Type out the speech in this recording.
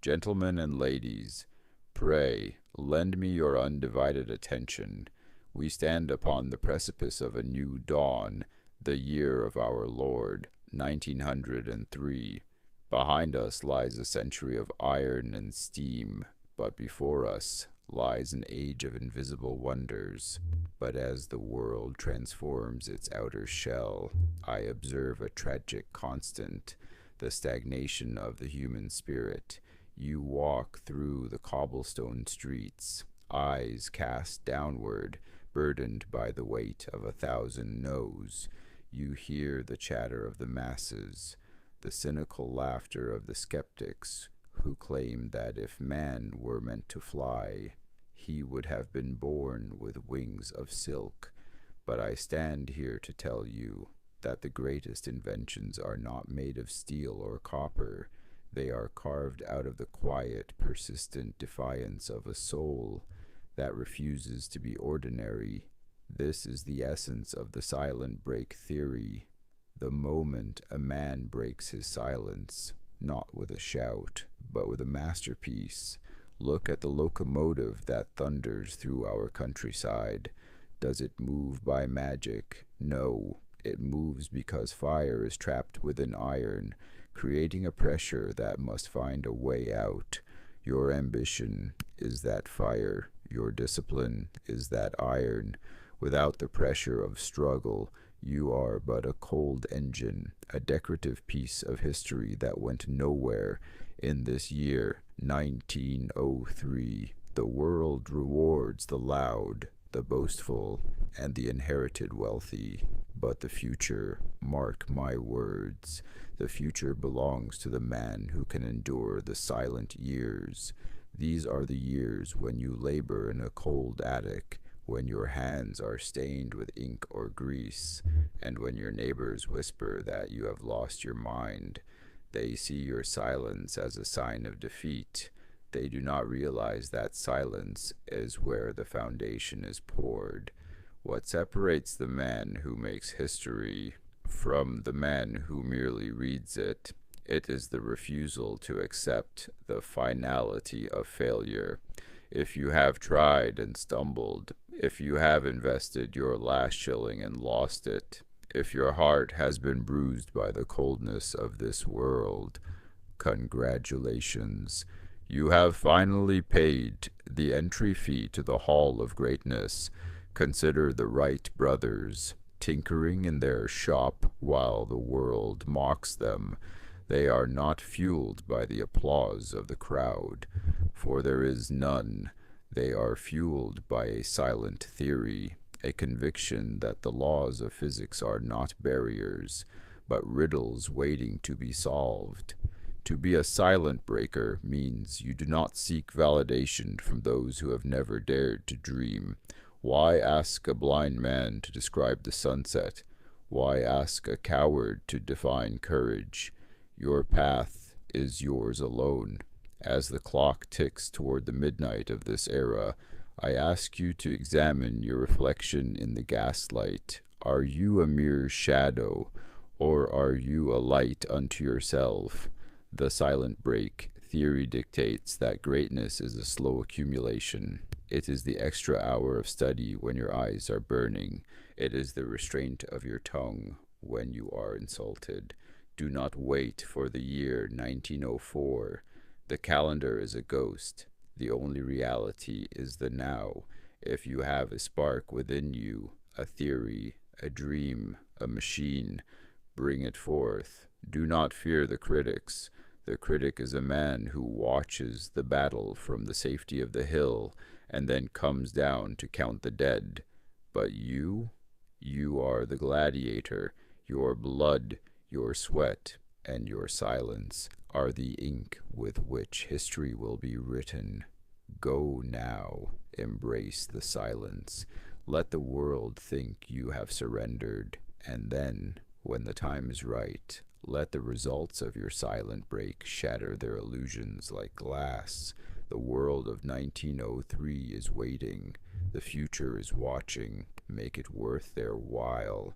Gentlemen and ladies, pray, lend me your undivided attention. We stand upon the precipice of a new dawn, the year of our Lord, 1903. Behind us lies a century of iron and steam, but before us lies an age of invisible wonders. But as the world transforms its outer shell, I observe a tragic constant, the stagnation of the human spirit. You walk through the cobblestone streets, eyes cast downward, burdened by the weight of 1,000 no's. You hear the chatter of the masses, the cynical laughter of the skeptics who claim that if man were meant to fly, he would have been born with wings of silk. But I stand here to tell you that the greatest inventions are not made of steel or copper. They are carved out of the quiet, persistent defiance of a soul that refuses to be ordinary. This is the essence of the Silentbreak Theory. The moment a man breaks his silence, not with a shout, but with a masterpiece. Look at the locomotive that thunders through our countryside. Does it move by magic? No, it moves because fire is trapped within iron, creating a pressure that must find a way out. Your ambition is that fire. Your discipline is that iron. Without the pressure of struggle, you are but a cold engine, a decorative piece of history that went nowhere. In this year, 1903, the world rewards the loud, the boastful, and the inherited wealthy. But the future, mark my words, the future belongs to the man who can endure the silent years. These are the years when you labor in a cold attic, when your hands are stained with ink or grease, and when your neighbors whisper that you have lost your mind. They see your silence as a sign of defeat. They do not realize that silence is where the foundation is poured. What separates the man who makes history from the man who merely reads it? It is the refusal to accept the finality of failure. If you have tried and stumbled, if you have invested your last shilling and lost it, if your heart has been bruised by the coldness of this world, congratulations. You have finally paid the entry fee to the Hall of Greatness. Consider the Wright brothers, tinkering in their shop while the world mocks them. They are not fueled by the applause of the crowd, for there is none. They are fueled by a silent theory, a conviction that the laws of physics are not barriers, but riddles waiting to be solved. To be a silent breaker means you do not seek validation from those who have never dared to dream. Why ask a blind man to describe the sunset? Why ask a coward to define courage? Your path is yours alone. As the clock ticks toward the midnight of this era, I ask you to examine your reflection in the gaslight. Are you a mere shadow, or are you a light unto yourself? The Silentbreak Theory dictates that greatness is a slow accumulation. It is the extra hour of study when your eyes are burning. It is the restraint of your tongue when you are insulted. Do not wait for the year 1904. The calendar is a ghost. The only reality is the now. If you have a spark within you, a theory, a dream, a machine, bring it forth. Do not fear the critics. The critic is a man who watches the battle from the safety of the hill and then comes down to count the dead. But you are the gladiator. Your blood, your sweat, and your silence are the ink with which history will be written. Go now, embrace the silence. Let the world think you have surrendered, and then, when the time is right, let the results of your silent break shatter their illusions like glass. The world of 1903 is waiting. The future is watching. Make it worth their while.